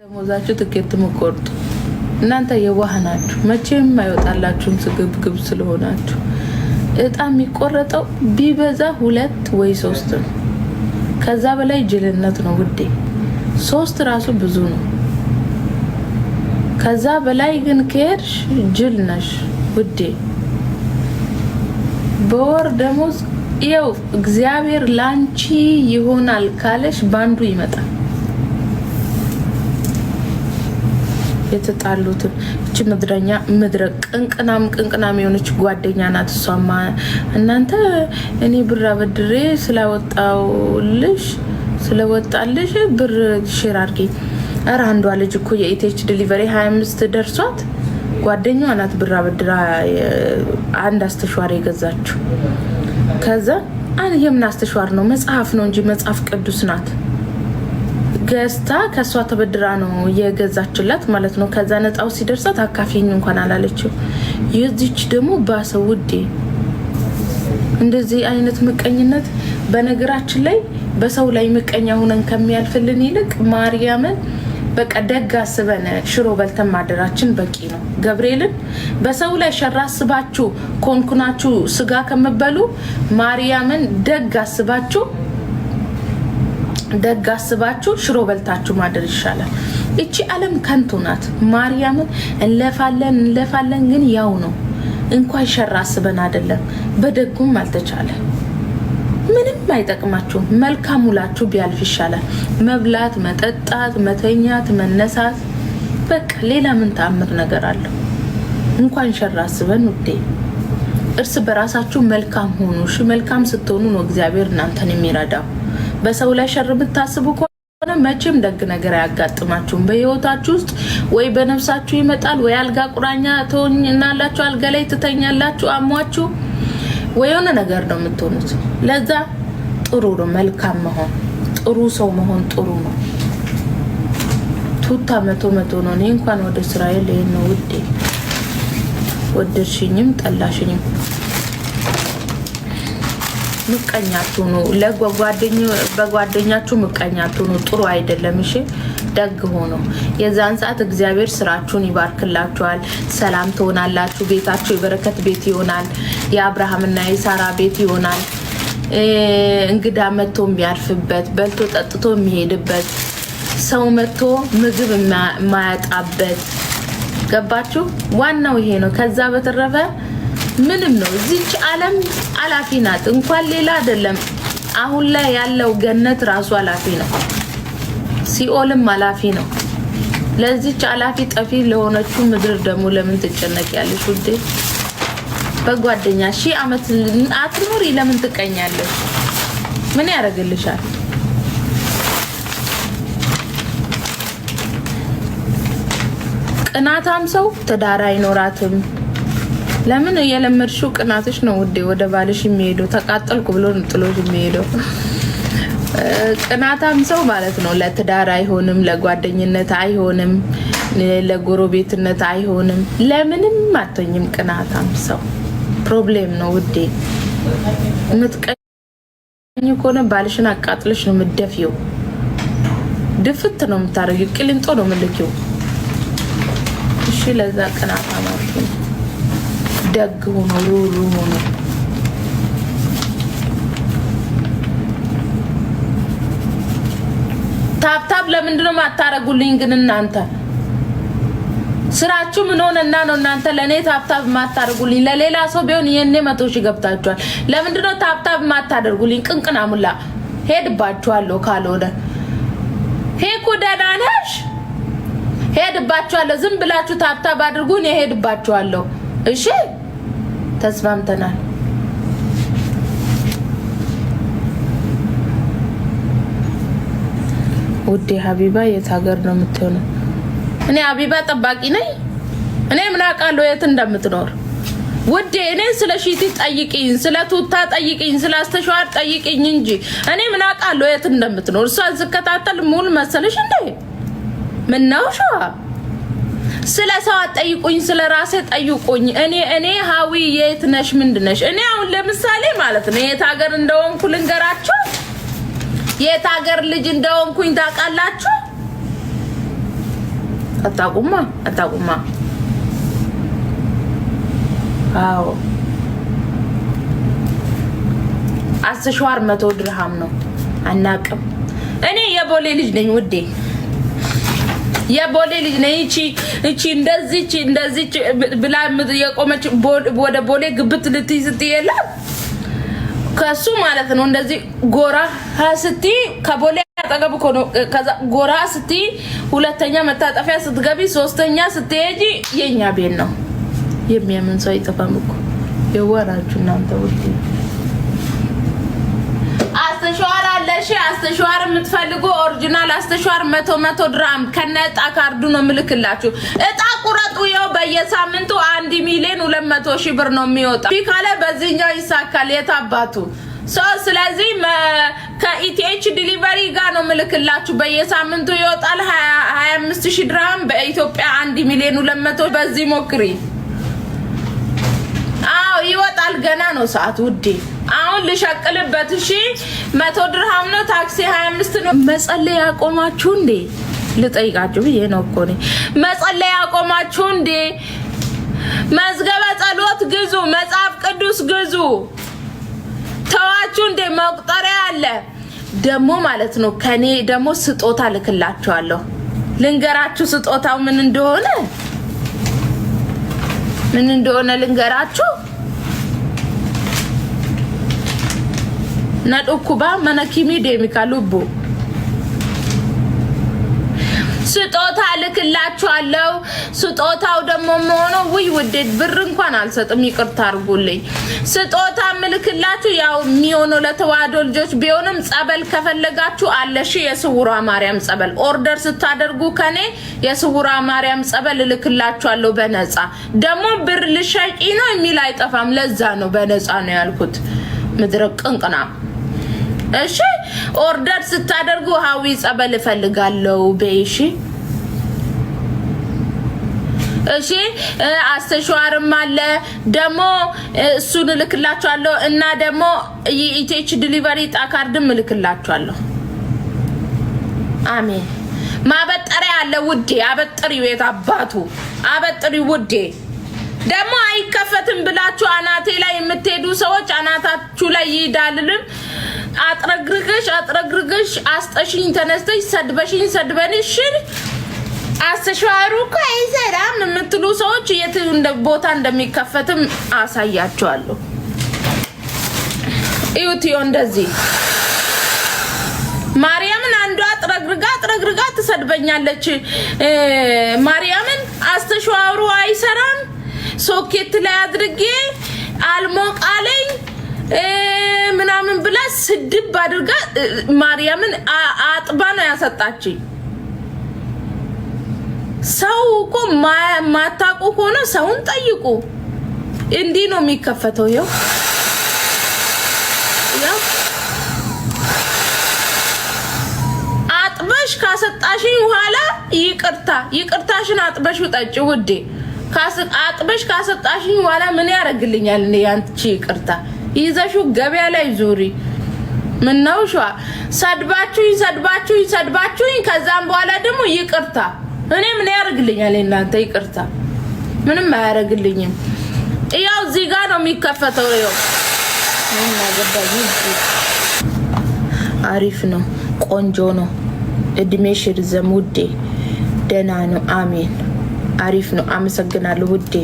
ደሞዛችሁ ትኬት ምቆርጡ እናንተ የዋህናችሁ መቼም አይወጣላችሁም ስግብግብ ስለሆናችሁ እጣ የሚቆረጠው ቢበዛ 2 ወይ 3 ነው። ከዛ በላይ ጅልነት ነው ውዴ። 3 ራሱ ብዙ ነው። ከዛ በላይ ግን ከሄድሽ ጅል ነሽ ውዴ። በወር ደሞዝ ይው እግዚአብሔር ላንቺ ይሆናል ካለሽ ባንዱ ይመጣል። የተጣሉት እቺ ምድረኛ ምድረቅ ቅንቅናም የሆነች ጓደኛ ናት። እሷማ እናንተ እኔ ብር አበድሬ ስለወጣልሽ ብር ሼር አድርጊ። ኧረ አንዷ ልጅ እኮ የኢቲኤች ዲሊቨሪ 25 ደርሷት ጓደኛዋ ናት ብር አበድራ አንድ አስተሽዋር የገዛችው። ከዛ የምን አስተሽዋር ነው? መጽሐፍ ነው እንጂ መጽሐፍ ቅዱስ ናት ገዝታ ከሷ ተበድራ ነው የገዛችላት ማለት ነው። ከዛ ነጣው ሲደርሳት አካፊኝ እንኳን አላለችው። የዚች ደግሞ ባሰው ውዴ። እንደዚህ አይነት ምቀኝነት በነገራችን ላይ በሰው ላይ ምቀኛ ሆነን ከሚያልፍልን ይልቅ ማርያምን በቃ ደግ አስበን ሽሮ በልተን ማደራችን በቂ ነው። ገብርኤልን በሰው ላይ ሸራ አስባችሁ ኮንኩናችሁ ስጋ ከመበሉ ማርያምን ደግ አስባችሁ ሽሮ በልታችሁ ማደር ይሻላል። እቺ ዓለም ከንቱ ናት። ማርያምን እንለፋለን ግን ያው ነው። እንኳን ሸራ አስበን አይደለም በደጉም አልተቻለ። ምንም አይጠቅማችሁም። መልካም ውላችሁ ቢያልፍ ይሻላል። መብላት፣ መጠጣት፣ መተኛት፣ መነሳት በቃ ሌላ ምን ተአምር ነገር አለው? እንኳን ሸራ አስበን ውዴ። እርስ በራሳችሁ መልካም ሆኑ። እሺ መልካም ስትሆኑ ነው እግዚአብሔር እናንተን የሚረዳው። በሰው ላይ ሸር ብታስቡ ከሆነ መቼም ደግ ነገር አያጋጥማችሁም። በህይወታችሁ ውስጥ ወይ በነፍሳችሁ ይመጣል ወይ አልጋ ቁራኛ ትሆናላችሁ፣ አልጋ ላይ ትተኛላችሁ አሟችሁ ወይ የሆነ ነገር ነው የምትሆኑት። ለዛ ጥሩ ነው መልካም መሆን፣ ጥሩ ሰው መሆን ጥሩ ነው። ቱታ 100 ነው። እኔ እንኳን ወደ እስራኤል ይሄን ነው ውዴ። ወደድሽኝም ጠላሽኝም ምቀኛችሁ ነው። በጓደኛችሁ ምቀኛችሁ ነው። ጥሩ አይደለም። እሺ ደግ ሆኖ የዛን ሰዓት እግዚአብሔር ስራችሁን ይባርክላችኋል። ሰላም ትሆናላችሁ። ቤታችሁ የበረከት ቤት ይሆናል። የአብርሃምና የሳራ ቤት ይሆናል። እንግዳ መጥቶ የሚያርፍበት፣ በልቶ ጠጥቶ የሚሄድበት፣ ሰው መጥቶ ምግብ የማያጣበት። ገባችሁ? ዋናው ይሄ ነው። ከዛ በተረፈ ምንም ነው። እዚች ዓለም አላፊ ናት። እንኳን ሌላ አይደለም አሁን ላይ ያለው ገነት ራሱ አላፊ ነው። ሲኦልም አላፊ ነው። ለዚች አላፊ ጠፊ ለሆነችው ምድር ደግሞ ለምን ትጨነቂያለሽ ውዴ? በጓደኛ 1000 ዓመት አትኖሪ ለምን ትቀኛለሽ? ምን ያደርግልሻል? ቅናታም ሰው ትዳር አይኖራትም። ለምን የለመድሽው ቅናትሽ ነው ውዴ ወደ ባልሽ የሚሄደው። ተቃጠልኩ ብሎ ጥሎሽ የሚሄደው ቅናታም ሰው ማለት ነው። ለትዳር አይሆንም፣ ለጓደኝነት አይሆንም፣ ለጎረቤትነት አይሆንም፣ ለምንም አትሆኝም። ቅናታም ሰው ፕሮብሌም ነው ውዴ። ምትቀኝ ከሆነ ባልሽን አቃጥለሽ ነው የምትደፊው። ድፍት ነው የምታረጊው። ቅሊንጦ ነው የምልኪው። እሺ ለዛ ቅናታም አትሆኝ። ደግ ሆኖ ሩሩ ሆኖ ታፕታፕ ለምንድን ነው ማታረጉልኝ ግን? እናንተ ስራችሁ ምን ሆነና ነው እናንተ ለኔ ታፕታፕ ማታረጉልኝ? ለሌላ ሰው ቢሆን የኔ 100 ሺህ ገብታችኋል። ለምንድን ነው ታፕታፕ ማታደርጉልኝ? ቅንቅናሙላ ሄድባችኋለሁ። ካልሆነ ሄኩ ደህና ነሽ? ሄድባችኋለሁ። ዝም ብላችሁ ታፕታፕ አድርጉኝ። ሄድባችኋለሁ። እሺ ተስማምተናል። ውዴ ሀቢባ የት ሀገር ነው የምትሆነው? እኔ ሀቢባ ጠባቂ ነኝ። እኔ ምን አውቃለሁ የት እንደምትኖር ውዴ። እኔ ስለ ሺቲ ጠይቂኝ፣ ስለ ቱታ ጠይቂኝ፣ ስለ አስተሽዋር ጠይቂኝ እንጂ እኔ ምን አውቃለሁ የት እንደምትኖር። እሷን ስከታተል ሙሉ መሰለሽ እንዴ? ምን ነው ሻ ስለ ሰው ጠይቁኝ፣ ስለ ራሴ ጠይቁኝ። እኔ ሀዊ የት ነሽ ምንድነሽ? እኔ አሁን ለምሳሌ ማለት ነው የት ሀገር እንደሆንኩ ልንገራችሁ። የት ሀገር ልጅ እንደሆንኩኝ ታውቃላችሁ? አታቁማ አዎ አስተሽዋር 100 ድርሃም ነው አናቅም እኔ የቦሌ ልጅ ነኝ ውዴ የቦሌ ልጅ ነኝ እቺ እንደዚህ ብላ የቆመች ወደ ቦሌ ግብት ልትይዝጥየላ ከሱ ማለት ነው እንደዚህ ጎራ ሀስቲ ከቦሌ አጠገብ ኮኖ ከዛ ጎራ ሀስቲ ሁለተኛ መታጠፊያ ስትገቢ ሶስተኛ ስትሄጂ የኛ ቤት ነው የሚያምን ሰው አይጠፋም እኮ የወራችሁ እናንተ ውዴ አስተሽዋር አለሽ አስተሽዋር የምትፈልጉ ኦሪጂናል አስተሽዋር 100 ድራም ከነጣ ካርዱ ነው ምልክላችሁ እጣ ቁረጡ ይው በየሳምንቱ 1 ሚሊዮን 200 ሺህ ብር ነው የሚወጣ ቢካለ በዚህኛው ይሳካል የታባቱ ስለዚህ ከኢቲኤች ዲሊቨሪ ጋር ነው ምልክላችሁ በየሳምንቱ ይወጣል 25000 ድራም በኢትዮጵያ 1 ሚሊዮን 200 በዚህ ሞክሪ አው ይወጣል ገና ነው ሰዓት ውዴ አሁን ልሸቅልበት እሺ 100 ድርሃም ነው ታክሲ 25 ነው መጸለይ ያቆማችሁ እንዴ ልጠይቃችሁ ብዬ ነው እኮ ነኝ መጸለይ ያቆማችሁ እንዴ መዝገበ ጸሎት ግዙ መጽሐፍ ቅዱስ ግዙ ተዋችሁ እንዴ መቁጠሪያ አለ ደሞ ማለት ነው ከኔ ደሞ ስጦታ ልክላችኋለሁ ልንገራችሁ ስጦታው ምን እንደሆነ ልንገራችሁ ናዶኩባ ማናኪሚ ዴሚካሉቡ ስጦታ ልክላችኋለሁ ስጦታው ደሞ ሆኖ ወይ ወደድ ብር እንኳን አልሰጥም ይቅርታ አርጉልኝ ስጦታ ምልክላችሁ ያው ሚሆነው ለተዋዶ ልጆች ቢሆንም ጸበል ከፈለጋችሁ አለሽ የስውሯ ማርያም ጸበል ኦርደር ስታደርጉ ከኔ የስውሯ ማርያም ጸበል ልክላችኋለሁ በነፃ ደሞ ብር ልሸቂ ነው የሚል አይጠፋም ለዛ ነው በነፃ ነው ያልኩት ምድረቅንቅና እሺ ኦርደር ስታደርጉ ሃዊ ጸበል ፈልጋለሁ በእሺ እሺ አስተሽዋርም አለ ደሞ እሱን ልክላችኋለሁ እና ደሞ ኢቲኤች ዲሊቨሪ ጣካርድም ልክላችኋለሁ አሜን ማበጠሪያ አለ ውዴ አበጥሪው የታባቱ አበጥሪው ውዴ ደሞ አይከፈትም ብላችሁ አናቴ ላይ የምትሄዱ ሰዎች አናታችሁ ላይ ይዳልልም አጥረግርግሽ አስጠሽኝ ተነስተሽ ሰድበንሽ አስተሽዋሩ ከይሰራም የምትሉ ሰዎች የት እንደ ቦታ እንደሚከፈትም አሳያችኋለሁ እዩትዮ እንደዚህ ማርያምን አንዷ አጥረግርጋ ትሰድበኛለች ማርያምን አስተሽዋሩ አይሰራም ሶኬት ላይ አድርጌ አልሞቃለኝ ምናምን ብላ ስድብ አድርጋ ማርያምን አጥባ ነው ያሰጣችኝ ሰው እኮ ማታቁ ሆነ ሰውን ጠይቁ እንዲ ነው የሚከፈተው ያው አጥበሽ ካሰጣሽኝ በኋላ ይቅርታሽን አጥበሽ ውጣጭ ውዴ አጥበሽ ካሰጣሽኝ በኋላ ምን ያረግልኛል እንዴ አንቺ ይቅርታ ይዘሹ ገበያ ላይ ዙሪ ምን ነው ሻ ሰድባችሁኝ ከዛም በኋላ ደግሞ ይቅርታ እኔ ምን ያረግልኛል እናንተ ይቅርታ ምንም አያረግልኝም ያው እዚህ ጋር ነው የሚከፈተው ያው ምን ያገባኝ አሪፍ ነው ቆንጆ ነው እድሜሽ ይርዘም ውዴ ደህና ነው አሜን አሪፍ ነው አመሰግናለሁ ውዴ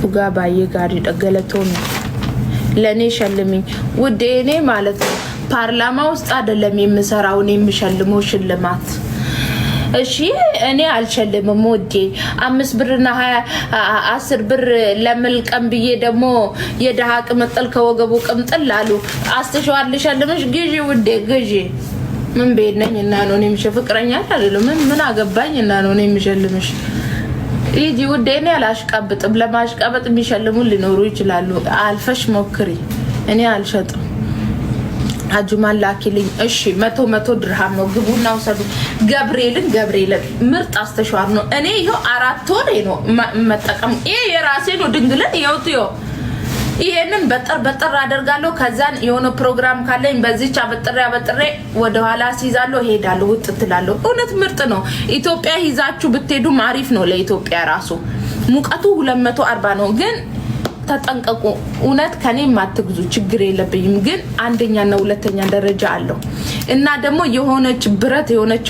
ኡጋ ባዬ ጋር ደገለቶ ነው ለኔ ሸልምኝ ውዴ እኔ ማለት ነው ፓርላማ ውስጥ አይደለም የምሰራው እኔ የምሸልመው ሽልማት እሺ እኔ አልሸልምም ውዴ 5 ብርና 10 ብር ለምልቀም ብዬ ደግሞ የደሃ ቅምጥል ከወገቡ ቅምጥል አሉ አስተሽዋር ልሸልምሽ ግዢ ውዴ ግዢ ምን በእነኝና ነው እኔ ፍቅረኛ አይደለም ምን አገባኝና ነው እኔ የምሸልምሽ ይጂ ውዴ እኔ አላሽቀብጥም ለማሽቀበጥ የሚሸልሙ ሊኖሩ ይችላሉ አልፈሽ ሞክሪ እኔ አልሸጥም አጁማን ላኪልኝ እሺ 100 ድርሃም ነው ግቡና ወሰዱ ገብርኤልን ምርጥ አስተሽዋር ነው እኔ ይሄው 4 ወር ነው መጠቀም ይሄ የራሴ ነው ድንግልን ይውትዮ ይሄንን በጥር አደርጋለሁ ከዛን የሆነ ፕሮግራም ካለኝ በዚህች አበጥሬ ወደ ኋላ ሲይዛለሁ ሄዳለሁ ውጥትላለሁ እውነት ምርጥ ነው ኢትዮጵያ ይዛችሁ ብትሄዱ ማሪፍ ነው ለኢትዮጵያ ራሱ ሙቀቱ 240 ነው ግን ተጠንቀቁ እውነት ከኔም አትግዙ ችግር የለብኝም ግን አንደኛና ሁለተኛ ደረጃ አለው እና ደግሞ የሆነች ብረት የሆነች